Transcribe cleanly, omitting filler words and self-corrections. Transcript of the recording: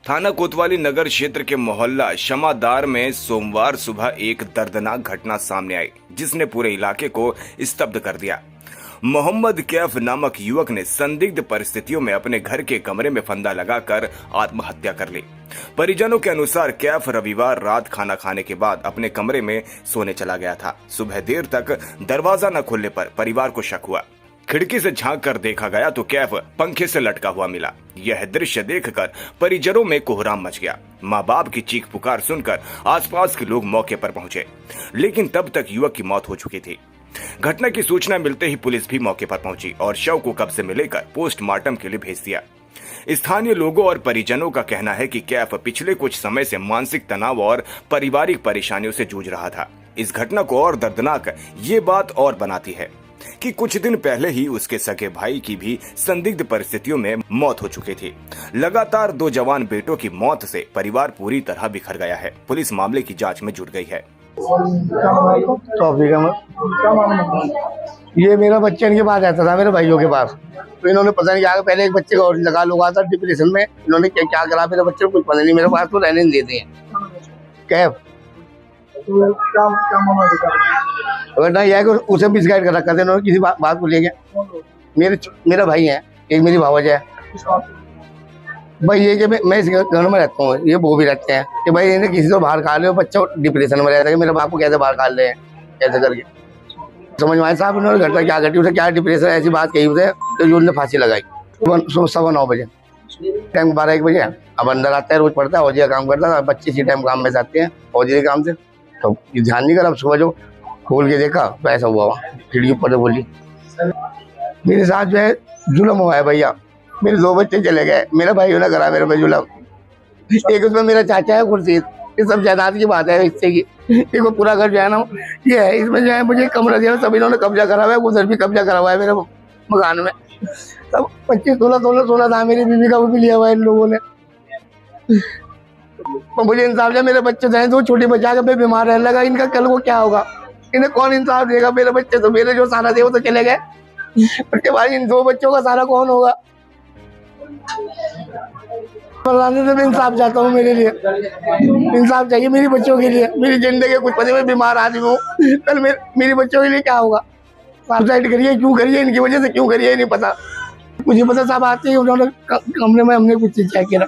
थाना कोतवाली नगर क्षेत्र के मोहल्ला शमादार में सोमवार सुबह एक दर्दनाक घटना सामने आई, जिसने पूरे इलाके को स्तब्ध कर दिया। मोहम्मद कैफ नामक युवक ने संदिग्ध परिस्थितियों में अपने घर के कमरे में फंदा लगाकर आत्महत्या कर ली। परिजनों के अनुसार कैफ रविवार रात खाना खाने के बाद अपने कमरे में सोने चला गया था। सुबह देर तक दरवाजा न खुलने पर परिवार को शक हुआ। खिड़की से झांक कर देखा गया तो कैफ पंखे से लटका हुआ मिला। यह दृश्य देखकर परिजनों में कोहराम मच गया। माँ बाप की चीख पुकार सुनकर आसपास के लोग मौके पर पहुंचे, लेकिन तब तक युवक की मौत हो चुकी थी। घटना की सूचना मिलते ही पुलिस भी मौके पर पहुंची और शव को कब्जे में लेकर पोस्टमार्टम के लिए भेज दिया। स्थानीय लोगों और परिजनों का कहना है कि कैफ पिछले कुछ समय से मानसिक तनाव और पारिवारिक परेशानियों से जूझ रहा था। इस घटना को और दर्दनाक ये बात और बनाती है कि कुछ दिन पहले ही उसके सगे भाई की भी संदिग्ध परिस्थितियों में मौत हो चुकी थी। लगातार 2 जवान बेटों की मौत से परिवार पूरी तरह बिखर गया है। पुलिस मामले की जांच में जुट गई है। ये मेरा बच्चा इनके पास रहता था, मेरे भाइयों के पास। तो इन्होंने पता नहीं क्या, पहले एक बच्चे का और लगा था डिप्रेशन में। इन्होंने क्या करा मेरे बच्चे को कुछ पता नहीं, मेरे पास तो रहने नहीं देते हैं। कैफ वरना यह कि उसे मिसगाइड कर रखा था इन्होंने किसी बात को लेके। मेरा भाई है, एक मेरी भावज है। भाई ये कि मैं इस घर में रहता हूँ, ये वो भी रहते हैं कि भाई इन्हें किसी से बाहर खा ले, बच्चा डिप्रेशन में रहता है कि मेरे बाप को कैसे बाहर खा ले, कैसे करके समझ में आए साहब। उन्होंने घटना क्या घटी, उसे क्या डिप्रेशन ऐसी बात कही उसे तो उन्होंने फांसी लगाई। सुबह 9:15 बजे टाइम 12-1 बजे अब अंदर आता है, रोज पढ़ता है, फौजी का काम करता है। बच्चे इसी टाइम काम में जाते हैं फौजी के काम से, तो ध्यान नहीं करा। अब सुबह जो खोल के देखा तो ऐसा हुआ, खिड़की ऊपर बोली मेरे साथ जो है जुल्म हुआ है भैया। मेरे 2 बच्चे चले गए, मेरा भाई ने करा मेरे पे जुल्म। एक उसमें मेरा चाचा है खुर्शीद, ये सब जायदाद की बात है इससे की। देखो पूरा घर जो है ना ये है, इसमें जो है मुझे कमरा दिया, सब इन्होंने कब्जा करा हुआ है, उधर भी कब्जा करा हुआ है मेरे मकान में। सब 25-16 था, मेरी बीवी का वो भी लिया हुआ है इन लोगों ने। मुझे इंसाफ दिया, मेरे बच्चे जो है 2 छोटे बच्चा के बीमार रहने लगा, इनका कल को क्या होगा, इन्हें कौन इंसाफ देगा। मेरे बच्चे तो मेरे जो सारा थे वो तो चले गए, उसके बाद इन 2 बच्चों का सारा कौन होगा। से भी इंसाफ चाहता हूँ, मेरे लिए इंसाफ चाहिए, मेरी बच्चों के लिए। मेरी जिंदगी कुछ पता, मैं बीमार आदमी हूँ, कल मेरी बच्चों के लिए क्या होगा। सुसाइड करिए, क्यों करिए, इनकी वजह से क्यों करिए नहीं पता मुझे। पता सब आते ही उन्होंने कमरे में हमने कुछ चीज चेक किया।